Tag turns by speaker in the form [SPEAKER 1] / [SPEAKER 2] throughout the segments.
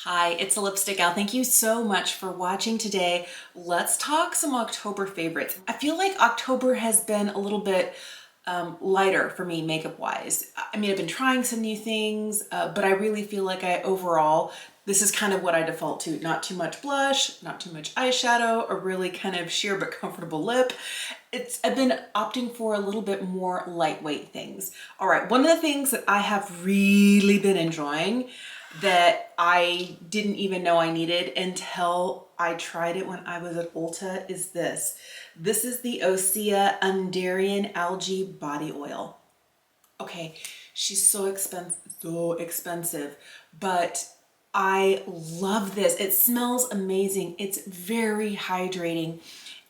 [SPEAKER 1] Hi, it's the Lipstick Gal. Thank you so much for watching today. Let's talk some October favorites. I feel like October has been a little bit lighter for me makeup wise. I mean, I've been trying some new things, but I really feel like this is kind of what I default to. Not too much blush, not too much eyeshadow, a really kind of sheer but comfortable lip. I've been opting for a little bit more lightweight things. All right, one of the things that I have really been enjoying that I didn't even know I needed until I tried it when I was at Ulta is this. This is the Osea Undarian Algae Body Oil. Okay, she's so expensive, but I love this. It smells amazing. It's very hydrating.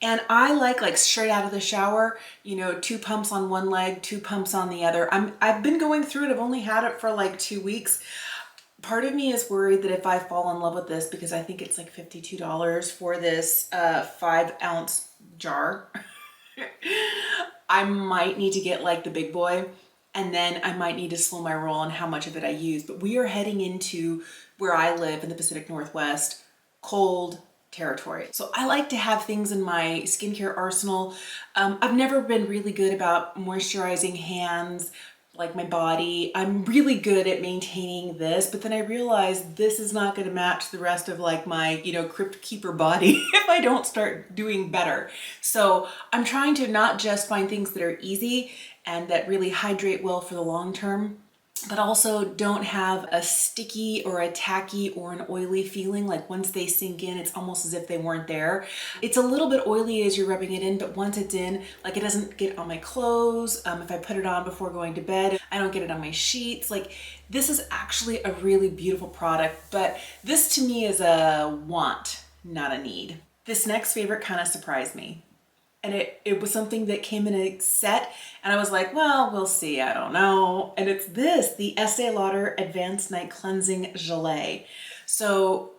[SPEAKER 1] And I like straight out of the shower, you know, 2 pumps on one leg, 2 pumps on the other. I've been going through it. I've only had it for like 2 weeks. Part of me is worried that if I fall in love with this, because I think it's like $52 for this 5-ounce jar, I might need to get like the big boy, and then I might need to slow my roll on how much of it I use. But we are heading into where I live in the Pacific Northwest, cold territory. So I like to have things in my skincare arsenal. I've never been really good about moisturizing hands, like my body. I'm really good at maintaining this, but then I realized this is not going to match the rest of like my, you know, crypt keeper body if I don't start doing better. So I'm trying to not just find things that are easy and that really hydrate well for the long term, but also don't have a sticky or a tacky or an oily feeling. Like once they sink in, it's almost as if they weren't there. It's a little bit oily as you're rubbing it in, but once it's in, like it doesn't get on my clothes. If I put it on before going to bed, I don't get it on my sheets. Like this is actually a really beautiful product, but this to me is a want, not a need. This next favorite kind of surprised me. And it was something that came in a set, and I was like, well, we'll see, I don't know. And it's this, the Estee Lauder Advanced Night Cleansing Gelée. So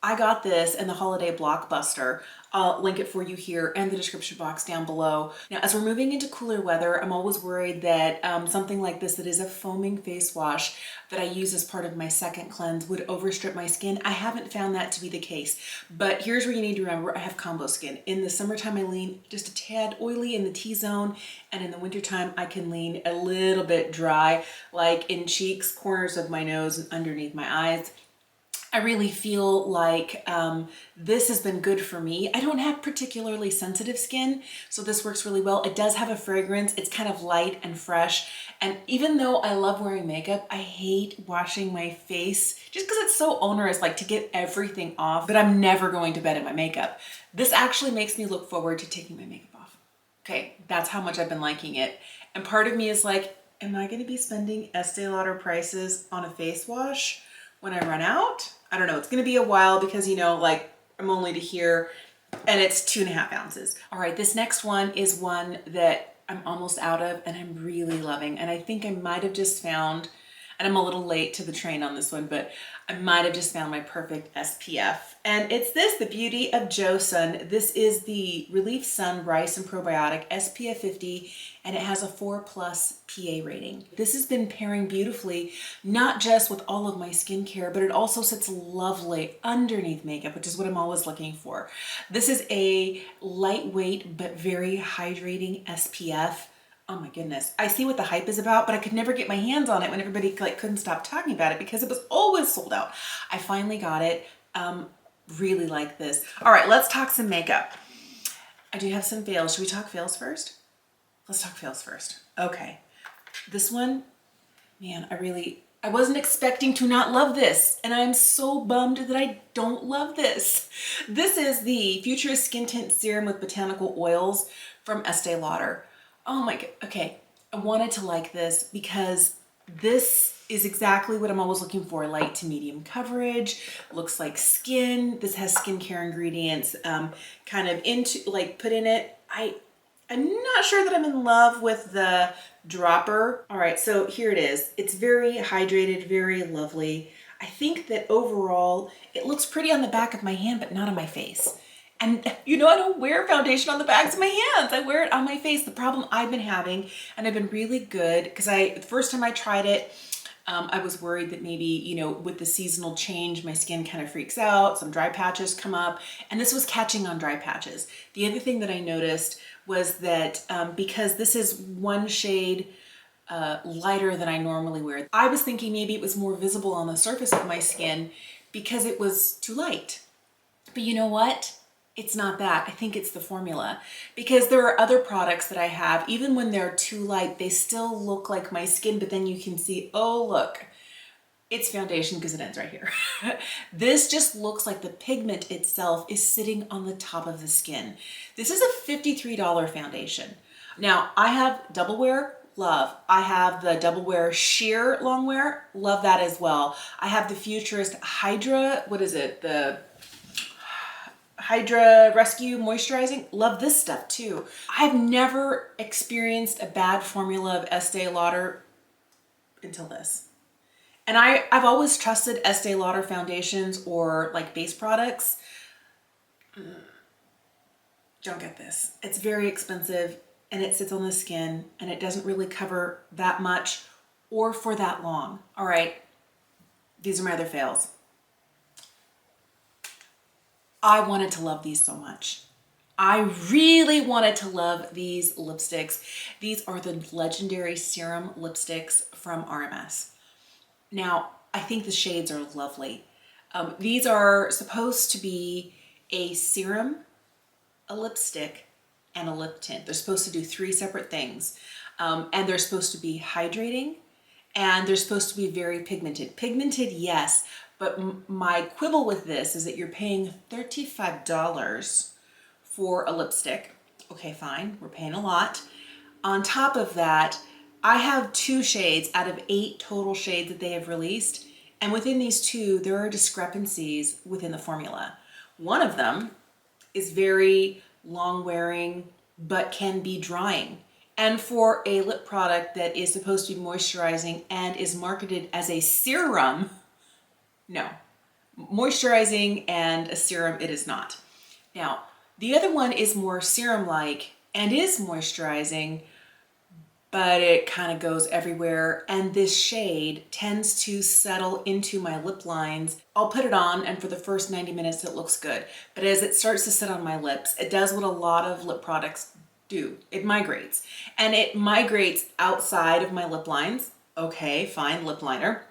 [SPEAKER 1] I got this in the holiday blockbuster. I'll link it for you here and the description box down below. Now, as we're moving into cooler weather, I'm always worried that something like this that is a foaming face wash that I use as part of my second cleanse would overstrip my skin. I haven't found that to be the case, but here's where you need to remember, I have combo skin. In the summertime, I lean just a tad oily in the T-zone, and in the wintertime, I can lean a little bit dry, like in cheeks, corners of my nose, and underneath my eyes. I really feel like this has been good for me. I don't have particularly sensitive skin, so this works really well. It does have a fragrance. It's kind of light and fresh. And even though I love wearing makeup, I hate washing my face just because it's so onerous, like to get everything off, but I'm never going to bed in my makeup. This actually makes me look forward to taking my makeup off. Okay, that's how much I've been liking it. And part of me is like, am I going to be spending Estee Lauder prices on a face wash when I run out? I don't know. It's going to be a while because, you know, like I'm only to here and it's 2.5 ounces. All right. This next one is one that I'm almost out of and I'm really loving. And I think I might have just found, and I'm a little late to the train on this one, but I might have just found my perfect SPF. And it's this, the Beauty of Joe Sun. This is the Relief Sun Rice and Probiotic SPF 50, and it has a 4+ PA rating. This has been pairing beautifully, not just with all of my skincare, but it also sits lovely underneath makeup, which is what I'm always looking for. This is a lightweight, but very hydrating SPF. Oh my goodness. I see what the hype is about, but I could never get my hands on it when everybody like couldn't stop talking about it because it was always sold out. I finally got it. Really like this. All right, let's talk some makeup. I do have some fails. Should we talk fails first? Let's talk fails first. Okay. This one, man, I wasn't expecting to not love this, and I'm so bummed that I don't love this. This is the Futurist Skin Tint Serum with Botanical Oils from Estee Lauder. Oh my God. Okay. I wanted to like this because this is exactly what I'm always looking for. Light to medium coverage, looks like skin. This has skincare ingredients kind of into like put in it. I'm not sure that I'm in love with the dropper. All right, so here it is. It's very hydrated, very lovely. I think that overall it looks pretty on the back of my hand, but not on my face. And you know, I don't wear foundation on the backs of my hands. I wear it on my face. The problem I've been having, and I've been really good, because the first time I tried it, I was worried that maybe, you know, with the seasonal change, my skin kind of freaks out, some dry patches come up, and this was catching on dry patches. The other thing that I noticed was that because this is one shade lighter than I normally wear, I was thinking maybe it was more visible on the surface of my skin because it was too light. But you know what? It's not that. I think it's the formula, because there are other products that I have, even when they're too light, they still look like my skin, but then you can see, oh, look, it's foundation because it ends right here. This just looks like the pigment itself is sitting on the top of the skin. This is a $53 foundation. Now, I have double wear, love. I have the double wear sheer long wear, love that as well. I have the Futurist Hydra, what is it? The Hydra Rescue Moisturizing. Love this stuff too. I've never experienced a bad formula of Estee Lauder until this. And I've always trusted Estee Lauder foundations or like base products. Don't get this. It's very expensive and it sits on the skin and it doesn't really cover that much or for that long. All right, these are my other fails. I wanted to love these so much. I really wanted to love these lipsticks. These are the legendary serum lipsticks from RMS. Now, I think the shades are lovely. These are supposed to be a serum, a lipstick, and a lip tint. They're supposed to do 3 separate things. And they're supposed to be hydrating, and they're supposed to be very pigmented. Pigmented, yes, but my quibble with this is that you're paying $35 for a lipstick. Okay, fine, we're paying a lot. On top of that, I have 2 shades out of 8 total shades that they have released. And within these 2, there are discrepancies within the formula. One of them is very long wearing, but can be drying. And for a lip product that is supposed to be moisturizing and is marketed as a serum, no. Moisturizing and a serum, it is not. Now, the other one is more serum-like and is moisturizing, but it kind of goes everywhere. And this shade tends to settle into my lip lines. I'll put it on and for the first 90 minutes it looks good. But as it starts to sit on my lips, it does what a lot of lip products do. It migrates. And it migrates outside of my lip lines. Okay, fine, lip liner.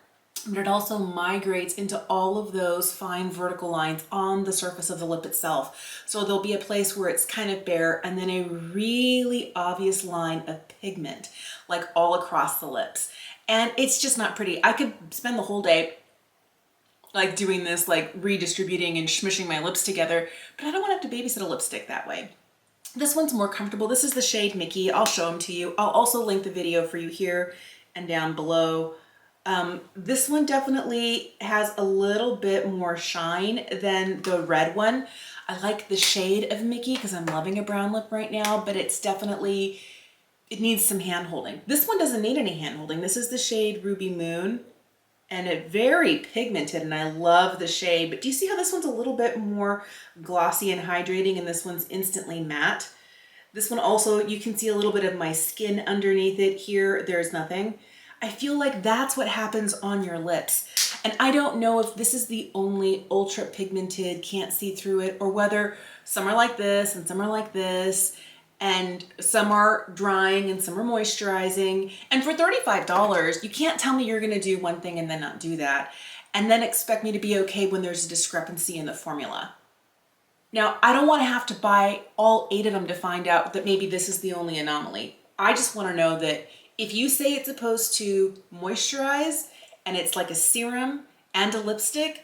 [SPEAKER 1] But it also migrates into all of those fine vertical lines on the surface of the lip itself. So there'll be a place where it's kind of bare and then a really obvious line of pigment, like all across the lips. And it's just not pretty. I could spend the whole day like doing this, like redistributing and smushing my lips together, but I don't want to have to babysit a lipstick that way. This one's more comfortable. This is the shade Mickey. I'll show them to you. I'll also link the video for you here and down below. This one definitely has a little bit more shine than the red one. I like the shade of Mickey because I'm loving a brown lip right now, but it's definitely, it needs some hand holding. This one doesn't need any hand holding. This is the shade Ruby Moon and it's very pigmented and I love the shade, but do you see how this one's a little bit more glossy and hydrating and this one's instantly matte? This one also, you can see a little bit of my skin underneath it here. There's nothing. I feel like that's what happens on your lips. And I don't know if this is the only ultra pigmented, can't see through it, or whether some are like this and some are like this, and some are drying and some are moisturizing. And for $35, you can't tell me you're gonna do one thing and then not do that, and then expect me to be okay when there's a discrepancy in the formula. Now, I don't wanna have to buy all 8 of them to find out that maybe this is the only anomaly. I just wanna know that if you say it's supposed to moisturize and it's like a serum and a lipstick,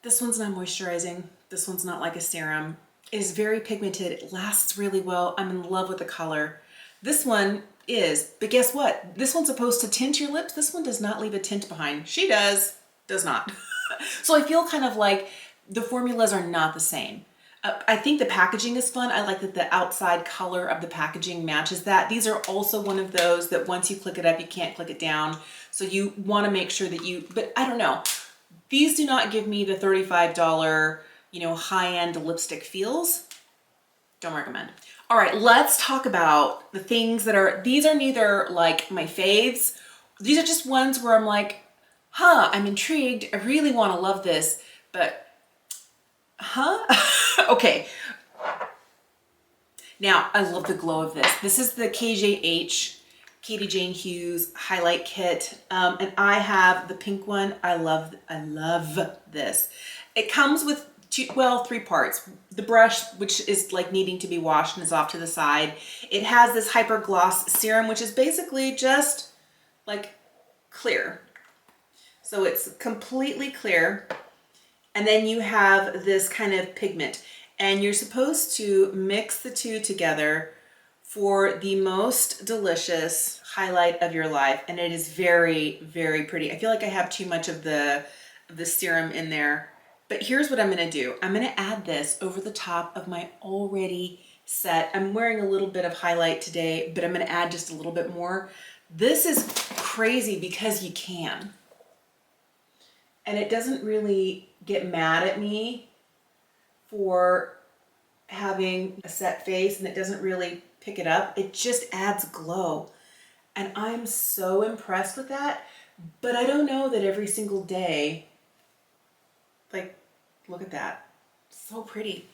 [SPEAKER 1] this one's not moisturizing. This one's not like a serum. It is very pigmented. It lasts really well. I'm in love with the color. This one is, but guess what? This one's supposed to tint your lips. This one does not leave a tint behind. She does not. So I feel kind of like the formulas are not the same. I think the packaging is fun. I like that the outside color of the packaging matches that. These are also one of those that once you click it up, you can't click it down. So you want to make sure that you, but I don't know. These do not give me the $35, you know, high-end lipstick feels. Don't recommend. All right, let's talk about the things that are, these are neither like my faves These are just ones where I'm like, huh, I'm intrigued. I really want to love this, but okay. Now, I love the glow of this. This is the KJH, Katie Jane Hughes highlight kit. And I have the pink one. I love this. It comes with three parts. The brush, which is like needing to be washed and is off to the side. It has this Hyper Gloss serum, which is basically just like clear. So it's completely clear. And then you have this kind of pigment. And you're supposed to mix the two together for the most delicious highlight of your life. And it is very, very pretty. I feel like I have too much of the serum in there. But here's what I'm gonna do. I'm gonna add this over the top of my already set. I'm wearing a little bit of highlight today, but I'm gonna add just a little bit more. This is crazy because you can. And it doesn't really get mad at me for having a set face, and it doesn't really pick it up. It just adds glow. And I'm so impressed with that. But I don't know that every single day, like, look at that. So pretty.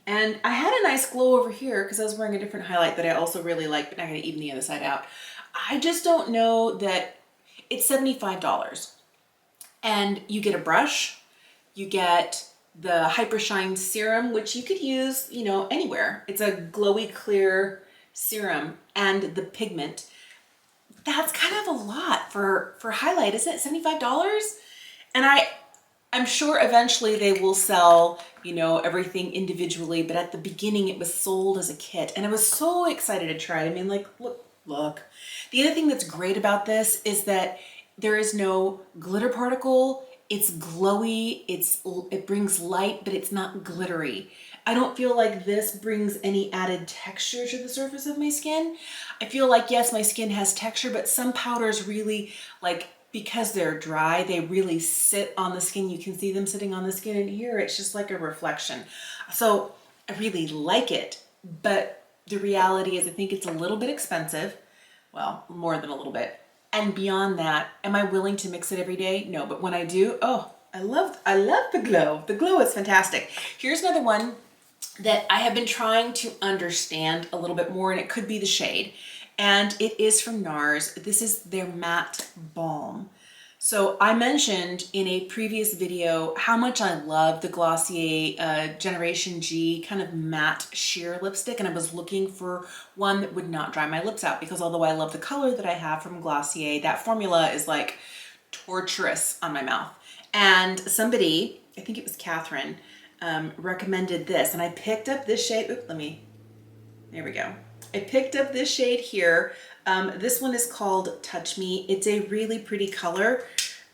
[SPEAKER 1] And I had a nice glow over here because I was wearing a different highlight that I also really like, but now I'm gonna even the other side out. I just don't know that it's $75. And you get a brush, you get the Hyper Shine serum, which you could use, you know, anywhere. It's a glowy clear serum, and the pigment. That's kind of a lot for highlight, isn't it? $75? And I'm sure eventually they will sell, you know, everything individually, but at the beginning it was sold as a kit, and I was so excited to try it. I mean, like, look. The other thing that's great about this is that there is no glitter particle. It's glowy, it brings light, but it's not glittery. I don't feel like this brings any added texture to the surface of my skin. I feel like, yes, my skin has texture, but some powders really, like, because they're dry, they really sit on the skin. You can see them sitting on the skin, and here it's just like a reflection. So I really like it, but the reality is I think it's a little bit expensive. Well, more than a little bit. And beyond that, am I willing to mix it every day? No, but when I do, oh, I love the glow. The glow is fantastic. Here's another one that I have been trying to understand a little bit more, and it could be the shade. And it is from NARS. This is their Matte Balm. So I mentioned in a previous video how much I love the Glossier Generation G kind of matte sheer lipstick, and I was looking for one that would not dry my lips out, because although I love the color that I have from Glossier, that formula is like torturous on my mouth. And somebody, I think it was Catherine, recommended this, and I picked up this shade. Oop, there we go. I picked up this shade here. This one is called Touch Me. It's a really pretty color,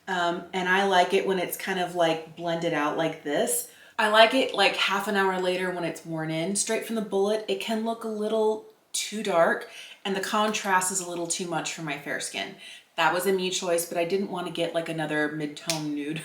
[SPEAKER 1] and I like it when it's kind of like blended out like this. I like it like half an hour later when it's worn in. Straight from the bullet, it can look a little too dark, and the contrast is a little too much for my fair skin. That was a me choice, but I didn't want to get like another mid-tone nude.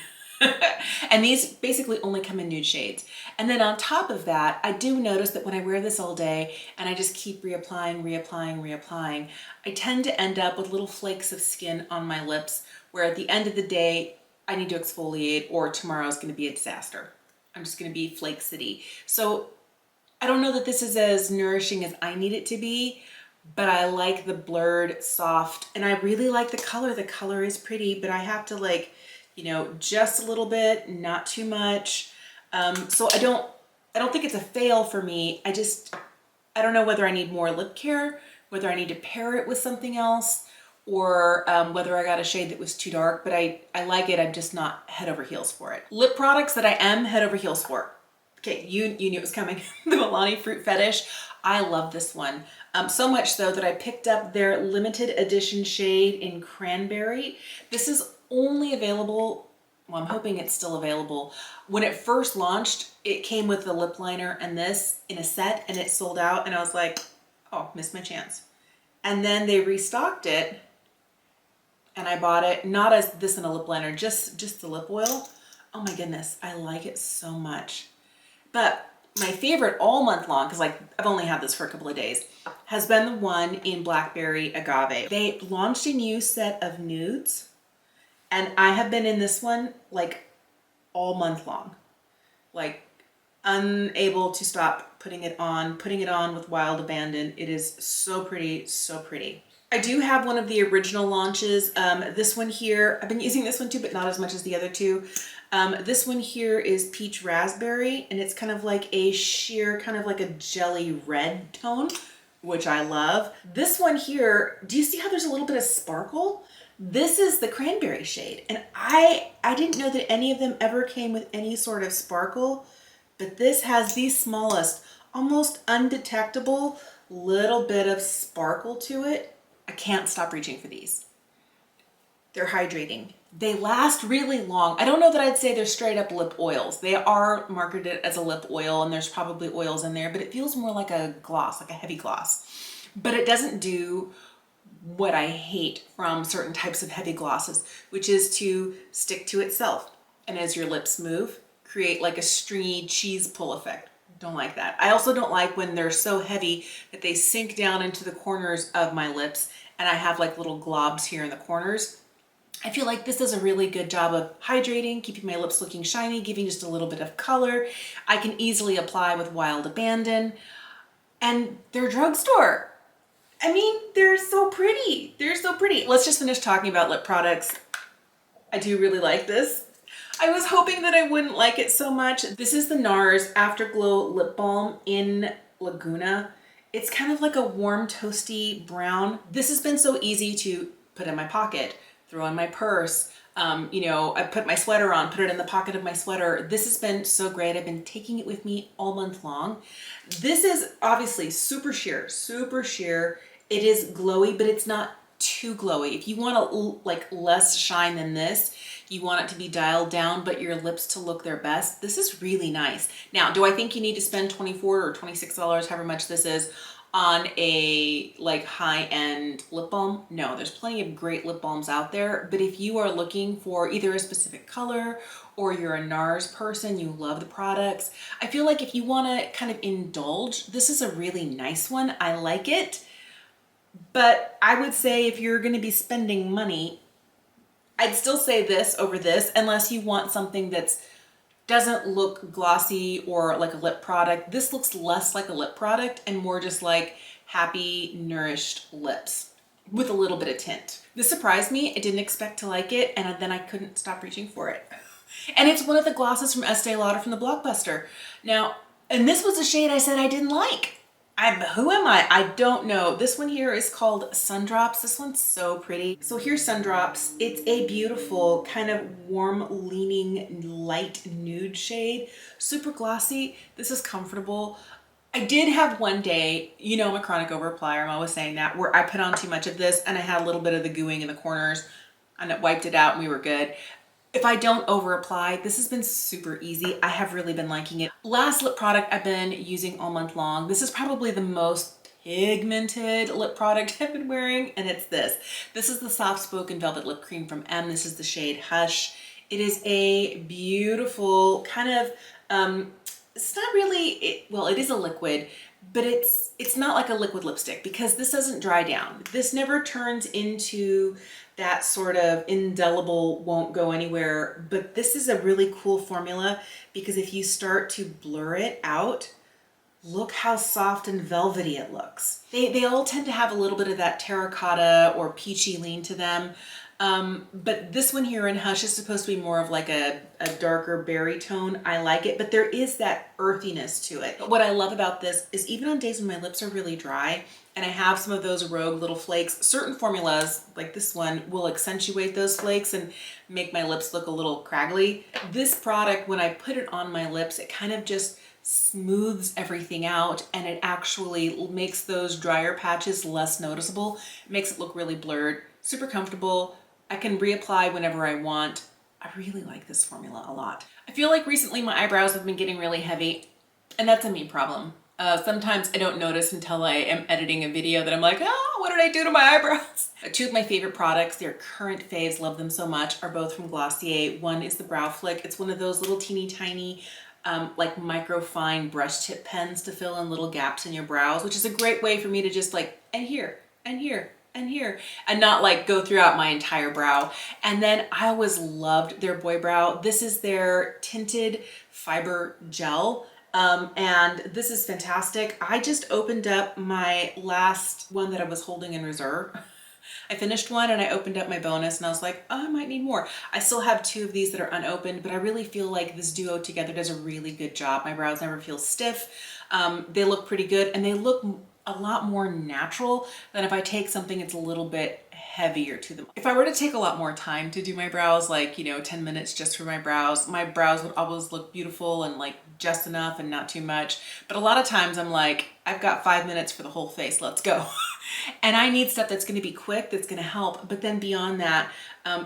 [SPEAKER 1] And these basically only come in nude shades. And then on top of that, I do notice that when I wear this all day and I just keep reapplying, I tend to end up with little flakes of skin on my lips, where at the end of the day, I need to exfoliate, or tomorrow's going to be a disaster. I'm just going to be flake city. So I don't know that this is as nourishing as I need it to be, but I like the blurred soft, and I really like the color. The color is pretty, but I have to, like, you know, just a little bit, not too much. So I don't think it's a fail for me. I don't know whether I need more lip care, whether I need to pair it with something else, or whether I got a shade that was too dark, but I like it. I'm just not head over heels for it. Lip products that I am head over heels for. Okay, you knew it was coming. The Milani Fruit Fetish. I love this one. So much so that I picked up their limited edition shade in Cranberry. This is only available, well, I'm hoping it's still available. When it first launched, it came with the lip liner and this in a set, and it sold out, and I was like, oh, missed my chance. And then they restocked it, and I bought it, not as this in a lip liner, just the lip oil. Oh my goodness, I like it so much. But My favorite all month long, because like I've only had this for a couple of days, has been the one in Blackberry Agave. They launched a new set of nudes, and I have been in this one like all month long. Like unable to stop putting it on with Wild Abandon. It is so pretty, so pretty. I do have one of the original launches. This one here, I've been using this one too, but not as much as the other two. This one here is Peach Raspberry, and it's kind of like a sheer, kind of like a jelly red tone, which I love. This one here, do you see how there's a little bit of sparkle? This is the cranberry shade, and I didn't know that any of them ever came with any sort of sparkle, but this has the smallest, almost undetectable little bit of sparkle to it. I can't stop reaching for these. They're hydrating. They last really long. I don't know that I'd say they're straight up lip oils. They are marketed as a lip oil, and there's probably oils in there, but it feels more like a gloss, like a heavy gloss. But it doesn't do what I hate from certain types of heavy glosses, which is to stick to itself. And as your lips move, create like a stringy cheese pull effect. Don't like that. I also don't like when they're so heavy that they sink down into the corners of my lips and I have like little globs here in the corners. I feel like this does a really good job of hydrating, keeping my lips looking shiny, giving just a little bit of color. I can easily apply with Wild Abandon, and they're drugstore. I mean, they're so pretty. They're so pretty. Let's just finish talking about lip products. I do really like this. I was hoping that I wouldn't like it so much. This is the NARS Afterglow Lip Balm in Laguna. It's kind of like a warm, toasty brown. This has been so easy to put in my pocket, throw in my purse. You know, I put my sweater on, put it in the pocket of my sweater. This has been so great. I've been taking it with me all month long. This is obviously super sheer, super sheer. It is glowy, but it's not too glowy. If you want like less shine than this, you want it to be dialed down, but your lips to look their best, this is really nice. Now, do I think you need to spend $24 or $26, however much this is, on a like high-end lip balm? No, there's plenty of great lip balms out there, but if you are looking for either a specific color or you're a NARS person, you love the products, I feel like if you want to kind of indulge, this is a really nice one. I like it, but I would say if you're going to be spending money, I'd still say this over this, unless you want something that's doesn't look glossy or like a lip product. This looks less like a lip product and more just like happy, nourished lips with a little bit of tint. This surprised me. I didn't expect to like it, and then I couldn't stop reaching for it. And it's one of the glosses from Estee Lauder from the Blockbuster. Now, and this was a shade I said I didn't like. Who am I? I don't know. This one here is called Sundrops. This one's so pretty. So here's Sundrops. It's a beautiful kind of warm leaning light nude shade. Super glossy. This is comfortable. I did have one day, you know, I'm a chronic over-applier, I'm always saying that, where I put on too much of this and I had a little bit of the gooing in the corners and it wiped it out and we were good. If I don't over apply, this has been super easy. I have really been liking it. Last lip product I've been using all month long. This is probably the most pigmented lip product I've been wearing, and it's this. This is the Soft Spoken Velvet Lip Cream from M. This is the shade Hush. It is a beautiful kind of, it's not really, well, it is a liquid, but it's not like a liquid lipstick because this doesn't dry down. This never turns into that sort of indelible, won't go anywhere, but this is a really cool formula because if you start to blur it out, look how soft and velvety it looks. They all tend to have a little bit of that terracotta or peachy lean to them. But this one here in Hush is supposed to be more of like a darker berry tone. I like it, but there is that earthiness to it. But what I love about this is even on days when my lips are really dry and I have some of those rogue little flakes, certain formulas like this one will accentuate those flakes and make my lips look a little craggly. This product, when I put it on my lips, it kind of just smooths everything out and it actually makes those drier patches less noticeable. It makes it look really blurred, super comfortable. I can reapply whenever I want. I really like this formula a lot. I feel like recently my eyebrows have been getting really heavy, and that's a me problem. Sometimes I don't notice until I am editing a video that I'm like, oh, what did I do to my eyebrows? Two of my favorite products, they're current faves, love them so much, are both from Glossier. One is the Brow Flick. It's one of those little teeny tiny like micro fine brush tip pens to fill in little gaps in your brows, which is a great way for me to just like, and here, and here, and here, and not like go throughout my entire brow. And then I always loved their Boy Brow. This is their tinted fiber gel. And this is fantastic. I just opened up my last one that I was holding in reserve. I finished one and I opened up my bonus and I was like, oh, I might need more. I still have 2 of these that are unopened, but I really feel like this duo together does a really good job. My brows never feel stiff. They look pretty good and they look a lot more natural than if I take something that's a little bit heavier to them. If I were to take a lot more time to do my brows, like, 10 minutes just for my brows would always look beautiful and like just enough and not too much. But a lot of times I'm like, I've got 5 minutes for the whole face, let's go. And I need stuff that's gonna be quick, that's gonna help. But then beyond that,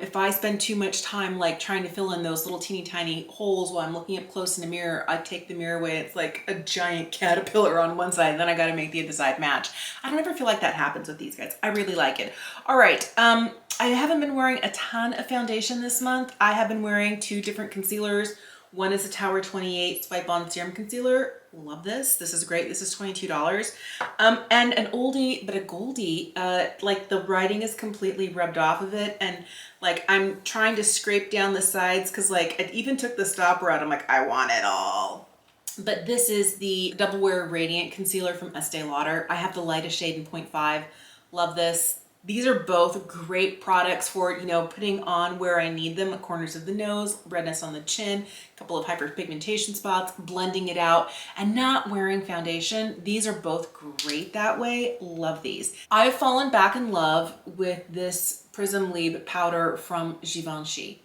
[SPEAKER 1] if I spend too much time like trying to fill in those little teeny tiny holes while I'm looking up close in the mirror, I take the mirror away, it's like a giant caterpillar on one side, and then I gotta make the other side match. I don't ever feel like that happens with these guys. I really like it. All right, I haven't been wearing a ton of foundation this month. I have been wearing 2 different concealers. One is a Tower 28 Swipe On Serum Concealer. Love this. This is great. This is $22. And an oldie, but a goldie. Like the writing is completely rubbed off of it. And like I'm trying to scrape down the sides because like I even took the stopper out. I'm like, I want it all. But this is the Double Wear Radiant Concealer from Estee Lauder. I have the lightest shade in 0.5. Love this. These are both great products for, putting on where I need them, at corners of the nose, redness on the chin, a couple of hyperpigmentation spots, blending it out, and not wearing foundation. These are both great that way. Love these. I've fallen back in love with this Prism Libre powder from Givenchy.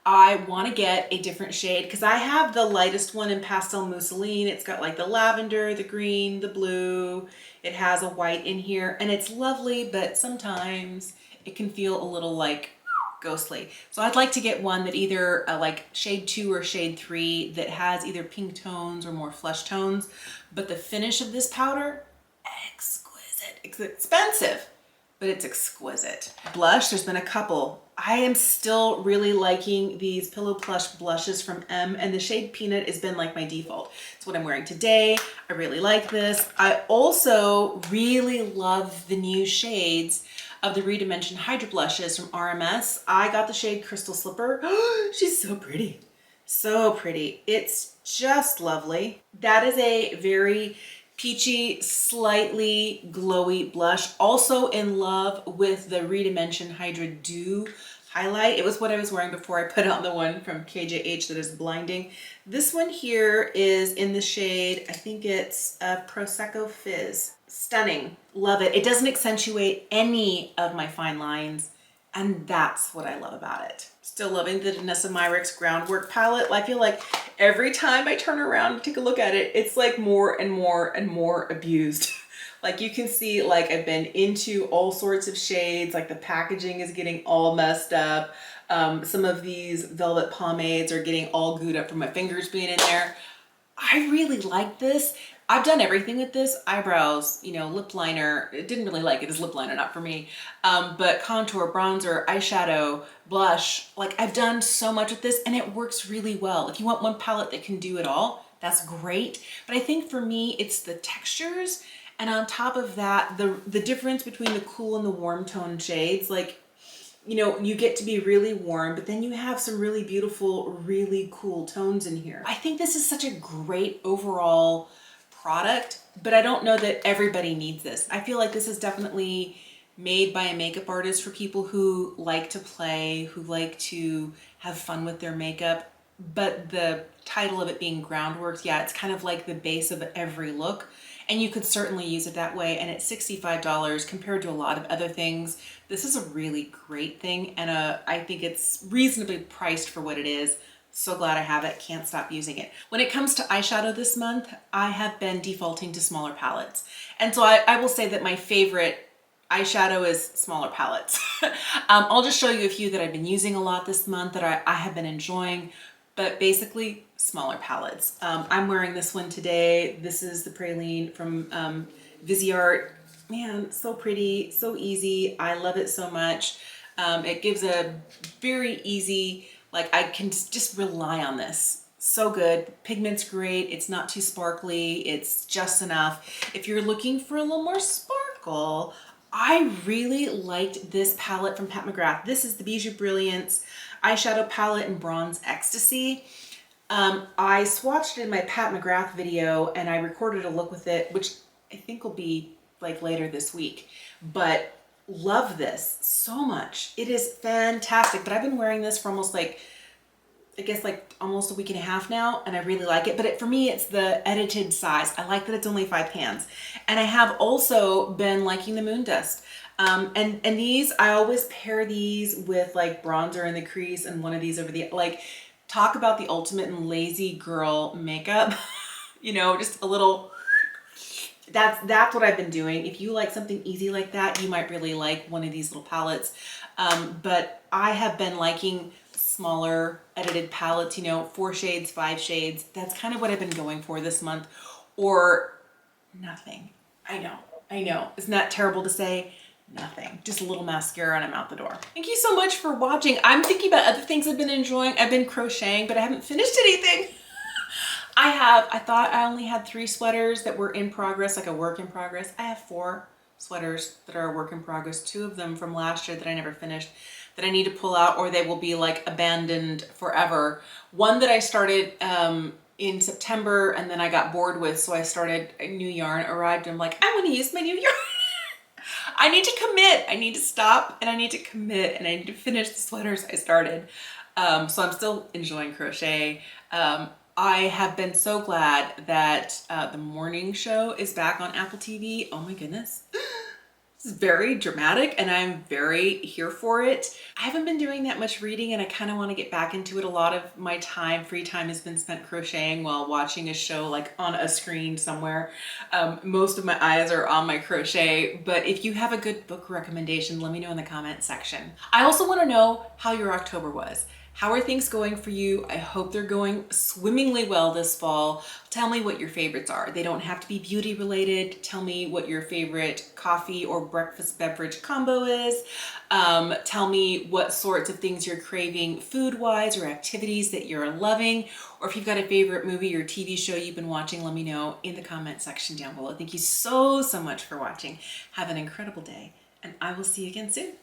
[SPEAKER 1] I want to get a different shade because I have the lightest one in Pastel Mousseline. It's got like the lavender, the green, the blue. It has a white in here and it's lovely, but sometimes it can feel a little like ghostly. So I'd like to get one that either like shade 2 or shade 3 that has either pink tones or more flesh tones. But the finish of this powder, exquisite. It's expensive, but it's exquisite. Blush, there's been a couple. I am still really liking these Pillow Plush blushes from M, and the shade Peanut has been like my default. It's what I'm wearing today. I really like this. I also really love the new shades of the Redimension Hydra Blushes from RMS. I got the shade Crystal Slipper. She's so pretty. So pretty. It's just lovely. That is a very peachy, slightly glowy blush. Also in love with the Redimension Hydra Dew highlight. It was what I was wearing before I put on the one from KJH that is blinding. This one here is in the shade, I think it's Prosecco Fizz. Stunning. Love it. It doesn't accentuate any of my fine lines, and that's what I love about it. Still loving the Danessa Myricks Groundwork palette. I feel like every time I turn around and take a look at it, it's like more and more and more abused. Like you can see, like I've been into all sorts of shades, like the packaging is getting all messed up. Some of these velvet pomades are getting all gooed up from my fingers being in there. I really like this. I've done everything with this. Eyebrows, lip liner. It didn't really like it as lip liner, not for me. But contour, bronzer, eyeshadow, blush. Like I've done so much with this and it works really well. If you want one palette that can do it all, that's great. But I think for me, it's the textures. And on top of that, the difference between the cool and the warm tone shades, like, you get to be really warm, but then you have some really beautiful, really cool tones in here. I think this is such a great overall product, but I don't know that everybody needs this. I feel like this is definitely made by a makeup artist for people who like to play, who like to have fun with their makeup. But the title of it being Groundworks, yeah, it's kind of like the base of every look. And you could certainly use it that way. And at $65 compared to a lot of other things, this is a really great thing. And I think it's reasonably priced for what it is. So glad I have it. Can't stop using it. When it comes to eyeshadow this month, I have been defaulting to smaller palettes. And so I will say that my favorite eyeshadow is smaller palettes. I'll just show you a few that I've been using a lot this month that I have been enjoying. But basically smaller palettes. I'm wearing this one today. This is the Praline from Viseart. Man, so pretty, so easy. I love it so much. It gives a very easy, like I can just rely on this So good. Pigment's great. It's not too sparkly. It's just enough. If you're looking for a little more sparkle, I really liked this palette from Pat McGrath. This is the Bijou Brilliance eyeshadow palette in Bronze Ecstasy. I swatched it in my Pat McGrath video and I recorded a look with it, which I think will be like later this week. But love this so much. It is fantastic. But I've been wearing this for almost like, I guess like almost a week and a half now, and I really like it. But for me, it's the edited size. I like that it's only 5 pans. And I have also been liking the Moon Dust. And these, I always pair these with like bronzer in the crease and one of these over the, like, talk about the ultimate and lazy girl makeup. You know, just a little, that's what I've been doing. If you like something easy like that, you might really like one of these little palettes. But I have been liking smaller edited palettes, you know, 4 shades, 5 shades. That's kind of what I've been going for this month, or nothing. I know. Isn't that terrible to say? Nothing. Just a little mascara and I'm out the door. Thank you so much for watching. I'm thinking about other things I've been enjoying. I've been crocheting, but I haven't finished anything. I thought I only had 3 sweaters that were in progress, like a work in progress. I have 4 sweaters that are a work in progress. 2 of them from last year that I never finished, that I need to pull out, or they will be like abandoned forever. One that I started in September and then I got bored with, so I started, a new yarn arrived and I'm like, I want to use my new yarn. I need to commit. I need to stop and I need to commit and I need to finish the sweaters I started. So I'm still enjoying crochet. I have been so glad that the morning show is back on Apple TV. Oh my goodness. This is very dramatic and I'm very here for it. I haven't been doing that much reading and I kind of want to get back into it. A lot of my time, free time, has been spent crocheting while watching a show like on a screen somewhere. Most of my eyes are on my crochet, but if you have a good book recommendation, let me know in the comment section. I also want to know how your October was. How are things going for you? I hope they're going swimmingly well this fall. Tell me what your favorites are. They don't have to be beauty related. Tell me what your favorite coffee or breakfast beverage combo is. Tell me what sorts of things you're craving food-wise or activities that you're loving. Or if you've got a favorite movie or TV show you've been watching, let me know in the comment section down below. Thank you so much for watching. Have an incredible day, and I will see you again soon.